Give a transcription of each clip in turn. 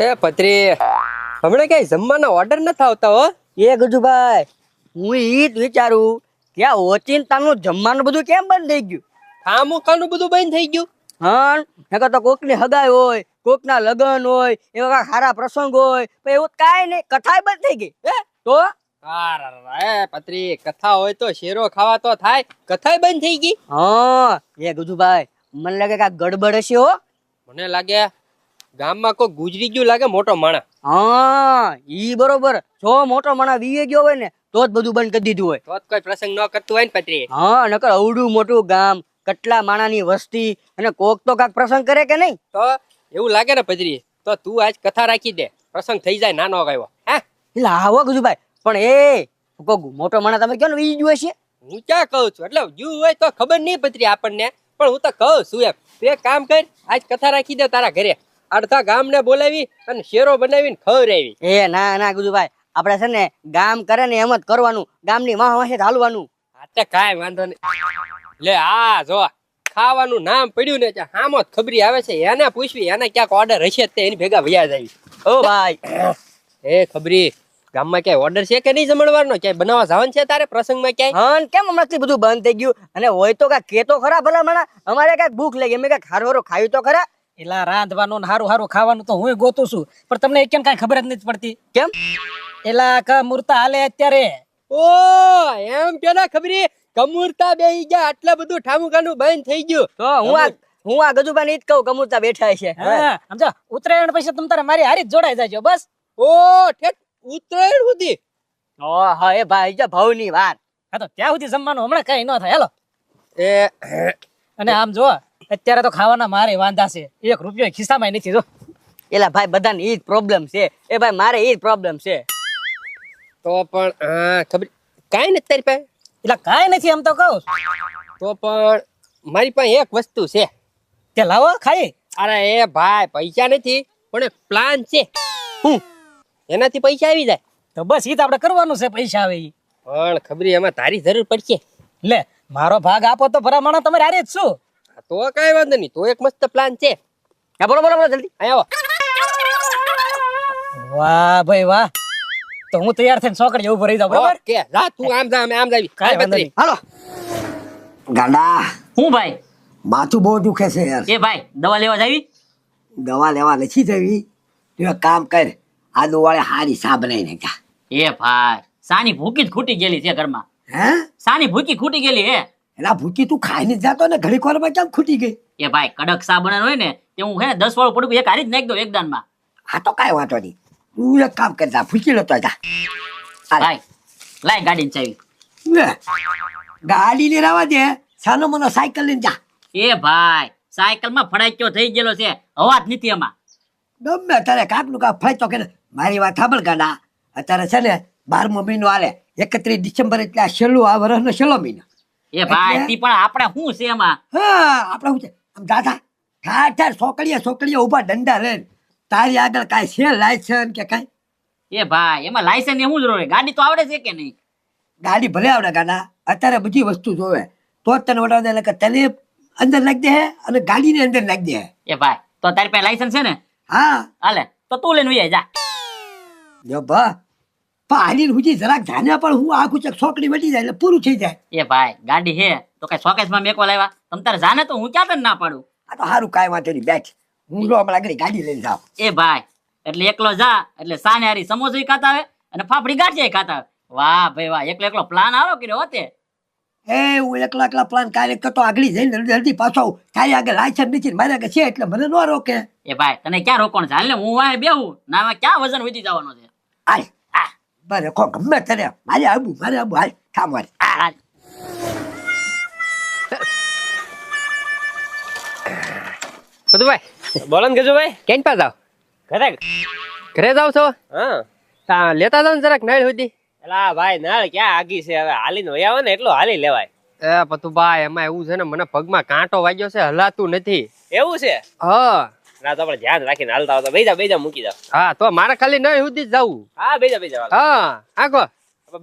એ પત્રી હમણાં કઈ જમવાના ઓર્ડર નથી આવતા હો. એ ગજુભાઈ હું ઈ જ વિચારું કે આ ઓચિંતાનું જમવાનું બધું કેમ બંધ થઈ ગયું. ખામોખાનું બધું બંધ થઈ ગયું. હા નકર તો કોકની હગાઈ હોય, કોકના લગ્ન હોય, એવા કાંઈ સારા પ્રસંગ હોય, પણ એવું કાંઈ નહીં, કથાય બંધ થઈ ગઈ. હે તો એ પત્રી કથા હોય તો શેરો ખાવા તો થાય, કથાય બંધ થઈ ગઈ. હા એ ગજુભાઈ મને લાગે કે આ ગડબડ હશે હો. મને લાગે ગામમાં કોઈ ગુજરી ગયું લાગે, મોટો માણસ. હા ઈ બરોબર. જો મોટો માણસ વીએ ગયો હોય ને તો જ બધું બંધ કરી દીધું હોય. તો જ કોઈ પ્રસંગ ન કરતું હોય ને પત્રી. હા નકર અવડું મોટું ગામ, કેટલા માણાની વસ્તી, અને કોક તો કાક પ્રસંગ કરે કે નહીં. તો એવું લાગે ને પત્રી, તો તું આજ કથા રાખી દે, પ્રસંગ થઈ જાય નાનો આવ્યો. હે એટલે આવો ગજુભાઈ, પણ એ કોક મોટો માણસ તમે કહો ને વી જ છે. હું ક્યાં કહું છું, એટલે યુ હોય તો ખબર નહીં પત્રી આપણને, પણ હું તો કહું છું એમ. તું એક કામ કર, આજ કથા રાખી દે તારા ઘરે, અડધા ગામને બોલાવી અને શેરો બનાવીને ખવડાવી. એ ના ના ગજુભાઈ, આપણે છે ને ગામ કરે ને એમ જ કરવાનું, ગામની વાહ વાહે હાલવાનું. આતે કાંઈ વાંધો નહીં. લે આ જો ખાવાનું નામ પડ્યું ને ત્યાં હામો જ ખબરી આવે છે, એને પૂછવી, એને ક્યાંક ઓર્ડર હશે તે એની ભેગા વ્યાજ આવી. ઓ ભાઈ એ ખબરી ગામમાં ક્યાંય ઓર્ડર છે કે નહીં જમણવારનો? ક્યાંય બનાવવા જવાનું છે તારે પ્રસંગમાં ક્યાંય? હા કેમ હમણાંથી બધું બંધ થઈ ગયું? અને હોય તો કાંઈક કે તો ખરા ભલા મણા, અમારે કાંઈક ભૂખ લાગી, અમે કાંઈક હારો હારો ખાયું તો ખરા. એલા રાંધવાનું ને હારું હારું ખાવાનું તો હું ગોતું છું, પણ તમને કેમ કાંઈ ખબર જ નથી પડતી. કેમ? એલા ક મૂર્તા હાલે અત્યારે. ઓ એમ કે ના ખબરી, કમુરતા બેહી ગયા, આટલા બધું ઠામુકાનું બંધ થઈ ગયું. તો હું આ ગજુભાઈ ને જ કહું, કમુરતા બેઠા છે. હા સમજો, ઉત્તરાયણ પછી તમ તારે મારી હારી જ જોડાઈ જાજો બસ. ઓ ઠેક ઉત્તરાયણ સુધી. ઓ હા એ ભાઈ જો ભાવની વાત. હા તો ત્યાં સુધી જમવાનું હમણાં કઈ ન થાય. હેલો. એ અને આમ જો અત્યારે તો ખાવાના મારે વાંધા છે, 1 રૂપિયો ખિસ્સામાં નથી. જો એલા ભાઈ બધાને ઈ જ પ્રોબ્લેમ છે. એ ભાઈ મારે ઈ જ પ્રોબ્લેમ છે. તો પણ ખબર કાંઈ નથી તારી પાસે? એટલે કાંઈ નથી એમ તો કહું. તો પણ મારી પાસે એક વસ્તુ છે. તે લાવો ખાઈ. અરે એ ભાઈ પૈસા નથી, પણ એક પ્લાન છે. હું એનાથી પૈસા આવી જાય. તો બસ ઈ તો આપણે કરવાનું છે, પૈસા આવે ઈ. પણ ખબરી એમાં તારી જરૂર પડશે. લે મારો ભાગ આપો તો ભરામણા તમારે હારે જ છું. તો કાંઈ વાંધો નહીં, તો એક મસ્ત પ્લાન છે. હા બોલો બોલો બોલો જલ્દી. આવો. વાહ ભાઈ વાહ, તો હું તૈયાર થઈને સોકડીએ ઉભો રહી જાઉં, બરોબર? ઓકે જા તું આમ જા, અમે આમ જાવી. કાંઈ વાંધો નહીં. હાલો. ગાડા હું ભાઈ? માથું બહુ દુખે છે યાર. એ ભાઈ દવા લેવા જાવી? દવા લેવા નથી જવી. તું એક કામ કર, આદુ વાળે હારી સા બનાવી નાખા. એ ભાઈ સાની ભૂકી જ ખૂટી ગયેલી છે ઘરમાં. હે સાની ભૂકી ખૂટી ગયેલી હે. એલા ભૂકી તું ખાઈને જ જાતો ને, ઘડીક વારમાં કેમ ખૂટી ગઈ? એ ભાઈ કડક સા બનાવવાનો હોય ને તે હું હે ને 10 વાળું પડું એક હારી જ નાખી દઉં એક દાનમાં. હા તો કાંઈ વાંધો નહીં, તું એક કામ કરતા ભૂકી લેતો જા. ભાઈ લાય ગાડીની ચાવી. લે, ગાડી ને રાવા દે, સાનો મનો સાયકલ લઈને જા. એ ભાઈ સાયકલમાં ફડાક્યો થઈ ગયેલો છે, અવાજ નથી એમાં. ગમે તારે કાકનું કાક ફાયતો કે મારી વાત સાંભળ ગાડા. અત્યારે છે ને 12મો મહિનો હાલે, 31 ડિસેમ્બર એટલે આ છેલ્લું, આ વર્ષનો છેલ્લો મહિનો. એ ભાઈ તી પણ આપણે શું છે એમાં? હા આપણે શું છે આમ દાદા ઠાર ઠાર છોકરીએ ઉભા દંડા રે. તારી આગળ કાંઈ છે લાયસન્સ કે કાંઈ? એ ભાઈ એમાં લાયસન્સ એ શું જરૂર છે? ગાડી તો આવડે છે કે નહીં? ગાડી ભલે આવડે ગાડા, અત્યારે બધી વસ્તુ જોવે તો જ તને વડાવે. એટલે કે તને અંદર નાખી દે અને ગાડીને અંદર નાખી દે. એ ભાઈ તો તારી પાસે લાયસન્સ છે ને? હા હાલે તો તું લઈને વહી જા. જો ભા પાણી હુજી જરાક જાને પણ હું આખું ચક છોકરી વટી જાય એટલે પૂરું થઈ જાય. એ ભાઈ ગાડી હે તો કઈ શોકેસમાં મેકવા લાવ્યા? તમ તારે જાને તો હું ક્યાં તને ના પાડું? આ તો સારું કાંઈ વાંધો નહીં, બેઠ. હું જો હમણાં આગળ ગાડી લઈને જાઉં. એ ભાઈ એટલે એકલો જા એટલે સાને હારી સમોસા ખાતા આવે અને ફાફડી ગાંઠિયા ખાતા આવે. વાહ ભાઈ વાહ, એકલો એકલો પ્લાન આવો કર્યો હોતે. એ હું એકલા પ્લાન કાર્ય કરતો આગળ જઈને જલ્દી પાછો આવું. તારી આગળ લાયસન્સ નથી ને મારી આગળ છે એટલે મને ન રોકે. એ ભાઈ તને ક્યાં રોકવાનું છે? હાલ ને હું વાહે બેહું ના, આમાં ક્યાં વજન વધી જવાનો છે? હાલ આ બરે કો ગમે તને મારે આબુ હાલ કામ વાળી. હાલ. પતુભાઈ બોલો ને ગજુભાઈ, કેમ પા જાવ? ઘરે જાવ છો? હા લેતા જાવ ને જરાક નાળ સુધી. એલા ભાઈ નળ ક્યાં આગી છે, હવે હાલીને વહી આવે ને એટલો હાલી લેવાય. એ પતુભાઈ એમાં એવું છે ને, મને પગમાં કાંટો વાગ્યો છે, હલાતું નથી. એવું છે? હા ના તો આપણે ધ્યાન રાખીને હાલતા આવતા બેજા મૂકી જાવ. હા તો મારે ખાલી નળ સુધી જ જવું. હા બેજા હા આખો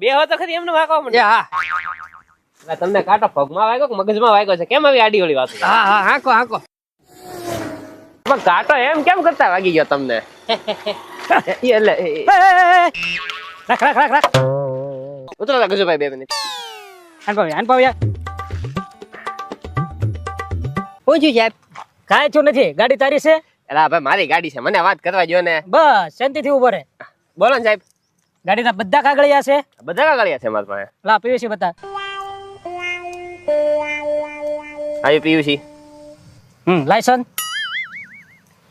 બે હો તો ખરી એમને વાગવા એ મને. હા તમને કાંટો પગમાં વાગ્યો કે મગજમાં વાગ્યો છે? કેમ આવી આડી ઓળી વાત? હા આખો પણ કાંટો એમ કેમ કરતા વાગી ગયો તમને એટલે રાખ રાખ રાખ રાખ ઉતરો લા ગજુભાઈ 2 મિનિટ આન પાવ યાર પૂછ્યું સાહેબ કાંઈ થયું નથી ગાડી તારી છે એલા ભાઈ મારી ગાડી છે મને વાત કરવા જો ને બસ શાંતિથી ઉભો રહે બોલો ને સાહેબ ગાડીના બધા કાગળિયા છે બધા કાગળિયા છે મારા પાસે લા પીવીસી બતા આવી પીયુસી લાયસન્સ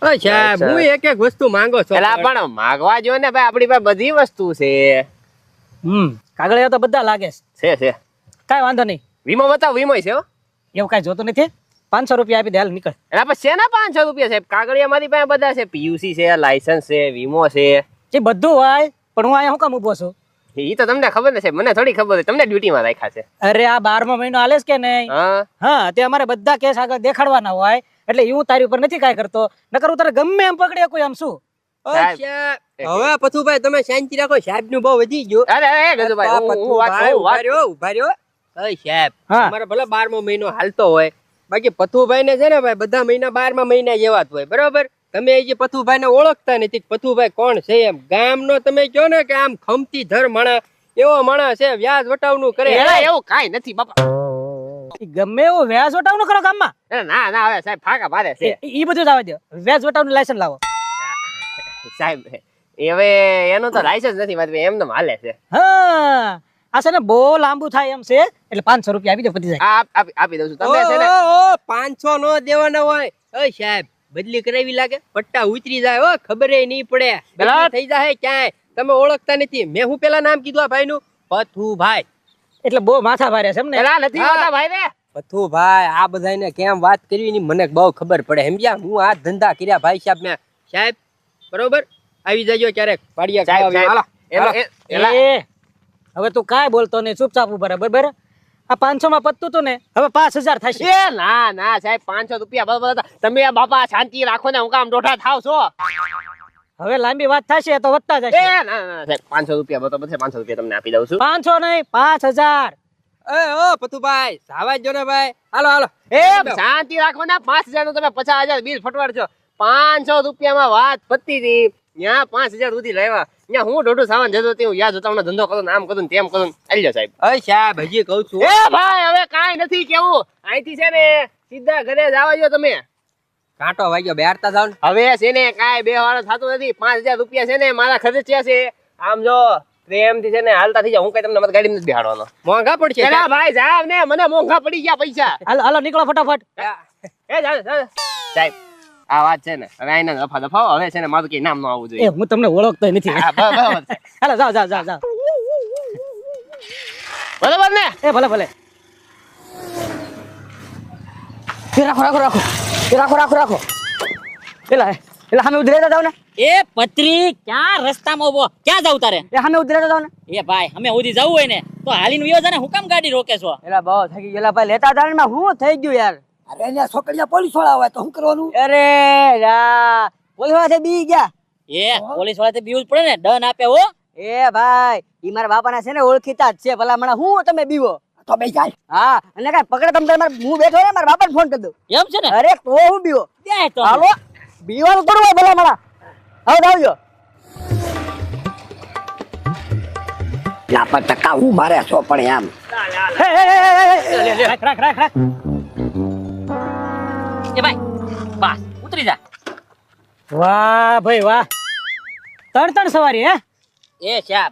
ઓ સાહેબ હું એક એક વસ્તુ માંગો છો એલા પણ માગવા જો ને ભાઈ આપણી પાસે બધી વસ્તુ છે કાગળિયા તો બધા લાગે છે છે કાંઈ વાંધો નહીં વીમો બતાવો વીમો છે હો એવું કાંઈ જોતું નથી 500 રૂપિયા આપી દે હાલ નીકળ એના પછી શેના 500 રૂપિયા સાહેબ કાગળિયા મારી પાસે બધા છે પીયુસી છે લાયસન્સ છે વીમો છે જે બધું હોય પણ હું અહીંયા શું કામ ઊભો છું ઈ તો તમને ખબર ને સાહેબ મને થોડી ખબર છે તમને ડ્યુટીમાં રાખ્યા છે અરે આ 12મો મહિનો હાલે છે કે નહીં હા હા તે અમારે બધા કેસ આગળ દેખાડવાના હોય એટલે હું તારી ઉપર નથી કાંઈ કરતો નકર હું તારે ગમે એમ પકડે કોઈ આમ શું ઓ સાહેબ હવે પથુભાઈ તમે શાંતિ રાખો સાહેબ નું બહુ વધી ગયો અરે ગજુભાઈ હું વાત ઉભા રહ્યો ઓય સાહેબ હા. અમારે ભલે 12મો મહિનો હાલતો હોય બાકી પથુભાઈ ને છે ને ભાઈ બધા મહિના 12મા મહિના જેવા જ હોય બરોબર તમે એ જે પથુભાઈ ને ઓળખતા નથી પથુભાઈ કોણ છે એમ ગામનો તમે કહો ને કે આમ ખમતી ધર માણસ એવો માણસ છે વ્યાજ વટાવનું કરે એલા એવું કાઈ નથી બાપા ઈ ગમે એવું વ્યાજ વટાવનું કરો ગામમાં એલા ના ના હવે સાહેબ ફાકા મારે છે ઈ બધું જ આવવા દો વ્યાજ વટાવનું લાયસન્સ લાવો સાહેબ એ હવે એનું તો લાયસન્સ નથી મારી એમ તો હાલે છે હા આ છે ને બહુ લાંબુ થાય એમ છે એટલે 500 રૂપિયા આપી દો પતી જાય આપી દઉં છું તમે છે ને ઓ 500 નો દેવાના હોય ઓય સાહેબ બદલી કરાવી લાગે પટ્ટા ઉતરી જાય હો ખબર નહીં પડે બદલી થઈ જાય ક્યાંય તમે ઓળખતા નથી મેં હું પેલા નામ કીધું આ ભાઈ નું પથુભાઈ એટલે બહુ માથા ભારે છે એમ ને એલા નથી હોતા ભાઈ ને પથુભાઈ આ બધાને કેમ વાત કરવી ની મને બહુ ખબર પડે સમજ્યા હું આ ધંધા કર્યા ભાઈ સાહેબ મેં સાહેબ બરોબર આવી જજો ક્યારેક પાડિયા સાહેબ, ખાવા સાહેબ. એલા એ હવે તું કાંઈ બોલતો નહીં ચૂપચાપ ઉભા રહે બરાબર આ 500 માં પતતું તું ને હવે 5000 થશે એ ના ના સાહેબ 500 રૂપિયા બરાબર હતા. તમે આ બાપા શાંતિ રાખો ને હું કામ દોઢા થાવ છો હવે લાંબી વાત થશે તો વધતા એ જશે ના ના સાહેબ 500 રૂપિયા બરાબર છે 500 રૂપિયા તમને આપી દઉં છું 500 નહીં 5000 એ ઓ પથુભાઈ સાવા જો ને ભાઈ હાલો હાલો એ શાંતિ રાખો ને 5000 નું તમે 50000 બિલ ફટવાડજો 500 રૂપિયામાં વાત પતી હતી ત્યાં 5000 સુધી લાવ્યા ત્યાં હું દોઢું સાવન જતો હતી હું યાદ હતા હમણાં ધંધો કરું ને આમ કરું ને તેમ કરું આલ્યો સાહેબ ઓય સાહેબ હજી કહું છું એ ભાઈ હવે કાંઈ નથી કેવું અહીંથી છે ને સીધા ઘરે જ આવજો તમે કાંટો વાગ્યો બેરતા જાવ ને હવે છે ને કાંઈ બે વાળો થતું નથી 5000 રૂપિયા છે ને મારા ખર્ચ્યા છે આમ જો પ્રેમથી છે ને હાલતા થઈ જાવ હું કઈ તમને મારી ગાડી નથી બેહાડવાનો મોંઘા પડશે એલા ભાઈ જાવ ને મને મોંઘા પડી ગયા પૈસા હાલો હાલો નીકળો ફટાફટ એ જાવ સાહેબ આ વાત છે ને હવે આઈને દફા દફાવો હવે છે ને મારું કઈ નામ ન આવવું એ જોઈએ હું તમને ઓળખતો નથી હા, બરાબર છે. હાલો જાઓ જાઓ જાઓ જાઓ બરાબર ને એ ભલે ભલે એ રાખો રાખો રાખો એ રાખો રાખો રાખો એલા સામે ઉધરે જાવ ને એ પત્રી ક્યાં રસ્તામાં ઉભો ક્યાં જાવ તારે એ સામે ઉધરે જાવ ને એ ભાઈ અમે સુધી જવું હોય ને તો હાલીને વિયો જા ને હું કામ ગાડી રોકે છો એલા બહુ થાકી ગયેલા ભાઈ લેતા જાવ ને હું થઈ ગયું યાર અરે એને છોકરીયા પોલીસ વાળા હોય તો શું કરવાનું અરે યાર પોલીસ વાળા બી ગયા એ પોલીસ વાળા તે બીવું જ પડે ને ડન આપે હો એ ભાઈ ઈ મારા બાપાના છે ને ઓળખીતા જ છે ભલા મને હું તમે બીવો તો બે જાય હા અને કાંઈ પકડે તમે મારે હું બેઠો ને મારા બાપાને ફોન કરી દઉં એમ છે ને અરે તો હું બીવો ત્યાં તો હાલો બીવાનું થોડું હોય ભલા મારા હવે આવજો લાપા ટકા હું મારે સો પણ એમ રાખ રાખ રાખ રાખ એ ભાઈ બસ ઉતરી જા વાહ ભાઈ વાહ ત્રણ સવારી હે એ સાહેબ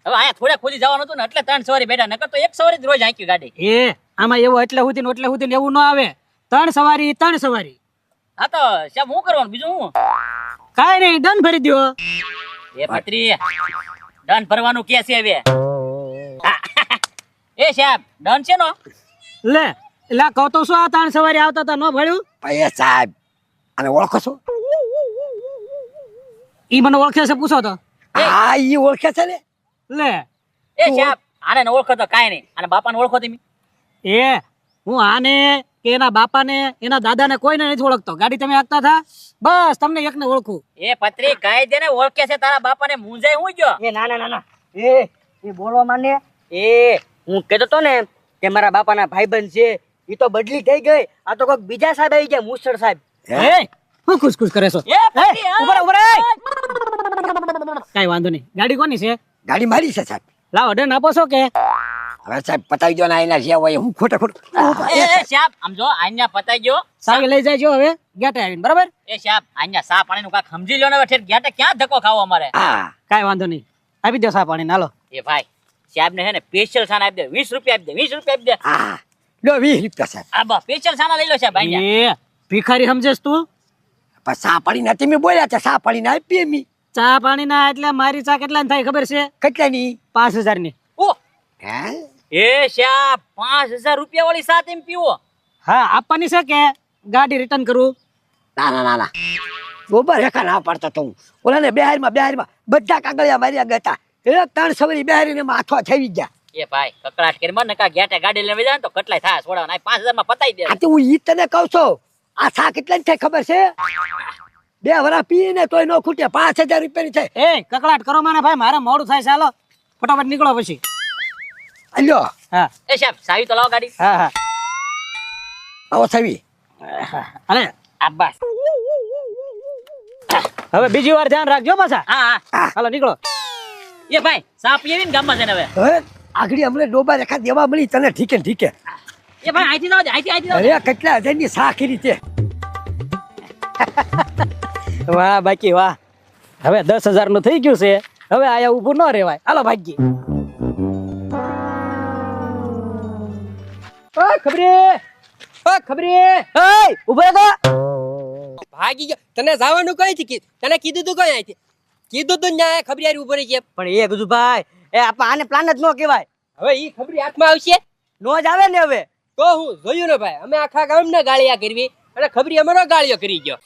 હવે અહીંયા થોડે ખોદી જવાનું હતું ને એટલે 3 સવારી બેઠા નકર તો 1 સવારી જ રોજ હાંકી ગાડી એ આમાં એવું એટલે સુધી ને એવું ન આવે ત્રણ સવારી હા તો સાહેબ હું કરવાનું બીજું હું કાંઈ નહીં દંડ ભરી દ્યો એ પત્રી દંડ ભરવાનું કે છે હવે એ સાહેબ દંડ છે નો લે એલા કહો તો શું આ ત્રણ સવારી આવતા હતા ન ભર્યું ભાઈ સાહેબ અને ઓળખો છો ઈ મને ઓળખે છે પૂછો તો હા ઈ ઓળખે છે ને લે એ સાહેબ આને ન ઓળખો તો કાંઈ નહીં આને બાપાને ઓળખો તમે એ હું આને કે એના બાપાને એના દાદાને કોઈને નથી ઓળખતો ગાડી તમે હાંકતા હતા બસ તમને એકને ઓળખું એ પત્રી કાઈ દેને ઓળખે છે તારા બાપાને મૂંઝાય હું ગયો એ ના ના ના એ બોલવા માંડે એ હું કહેતો તો ને કે મારા બાપાના ભાઈબંધ છે ઈ તો બદલી થઈ ગઈ આ તો કોઈક બીજા સાહેબ આવી ગયા મુસળ સાહેબ હે? હું ખુશ કરે છો એ ફાફડી, એ, ઉભા રહો, ઉભા રહો. કાંઈ વાંધો નહીં. ગાડી કોની છે? ગાડી મારી છે સાહેબ. લાવો ડન આપો છો કે? હવે સાહેબ પતાવી દો ને એના જે હોય હું ખોટું એ શ્યામ આમ જો આન્યા પતાઈ ગયો. સાવી લઈ જાય હવે ગેટે આવીને, બરાબર? એ શ્યામ આન્યા સા પાણીનું કાંઈક સમજી લ્યો ને હવે ઠેર ગેટે ક્યાં ધક્કો ખાવો અમારે. હા કાંઈ વાંધો નહીં, આપી દો સા પાણી. હાલો. એ ભાઈ શ્યામ ને હે ને સ્પેશિયલ સાના આપી દે, 20 રૂપિયા આપી દે, 20 રૂપિયા આપી દે. હા લો 20 રૂપિયા સાહેબ. આ બસ સ્પેશિયલ સાના લઈ લો સાહેબ આન્યા. એ ભિખારી સમજેસ તું? પણ સા પાડી ના તમે બોલ્યા છે સા પાડી ના આપીએ મી ચા પાણી ના એટલે મારી ચા કેટલા થાય ખબર છે? કેટલાની 5000 ની. ઓ હે એ શ્યામ 5000 રૂપિયા વાળી સાત એમ પીવો? હા, આપવાની છે કે ગાડી રિટર્ન કરું? ના ના ના ના ગોબર રેખા ના પાડતો તો હું ઓલા ને બિહારમાં બધા કાગળિયા મારી આગળ હતા. એક 3 સવરી બિહારીને માથો થઈ ગયા. એ ભાઈ કકડાટ કરી મર ને કા ગેટે ગાડી લઈને જાય ને તો કેટલાય થાય છોડાવના. 5000 માં પતાઈ દે. આ તો હું ઈ તને કહું છું આ સા કેટલા ની થાય ખબર છે? 2 વરા પીને તોય નો ખૂટે 5000 રૂપિયા ની થાય. એ કકડાટ કરો મને ભાઈ, મારે મોડું થાય છે. હાલો ફટાફટ નીકળો પછી. અલ્યો હા એ સાહેબ સાવી તો લાવો ગાડી. હા હા આવો સવી અરે આ બસ. હવે બીજી વાર ધ્યાન રાખજો પાછા. હા હા હાલો નીકળો. એ ભાઈ સા પીએ ને ગામમાં જઈને હવે. હવે આગળ અમને ડોબા રેખા દેવા મળી તને ઠીકે ને ઠીકે. એ ભાઈ અહીંથી લાવજે, અહીંથી લાવજે. અરે કેટલા હજારની સા કરી તે. વાહ બાકી વાહ. હવે 10,000 નું થઈ ગયું છે. હવે આયા ઊભું ન રહેવાય. હાલો ભાગી. ઓ ખબરે, ઓ ખબરે, એય ઊભો રહો. ભાગી ગયો. તને જવાનું કઈ થી તને કીધું તું કઈ અહીંથી કીધું તું ન્યાય ખબરિયારી ઉપર છે. પણ એ ગજુભાઈ, એ આપણે આને પ્લાન જ ન કહેવાય. હવે ઈ ખબરી હાથમાં આવશે નો જ આવે ને હવે. તો હું જોયું ને ભાઈ, અમે આખા ગામના ગાળિયા કરવી અને ખબરી અમારો ગાળિયો કરી ગયો.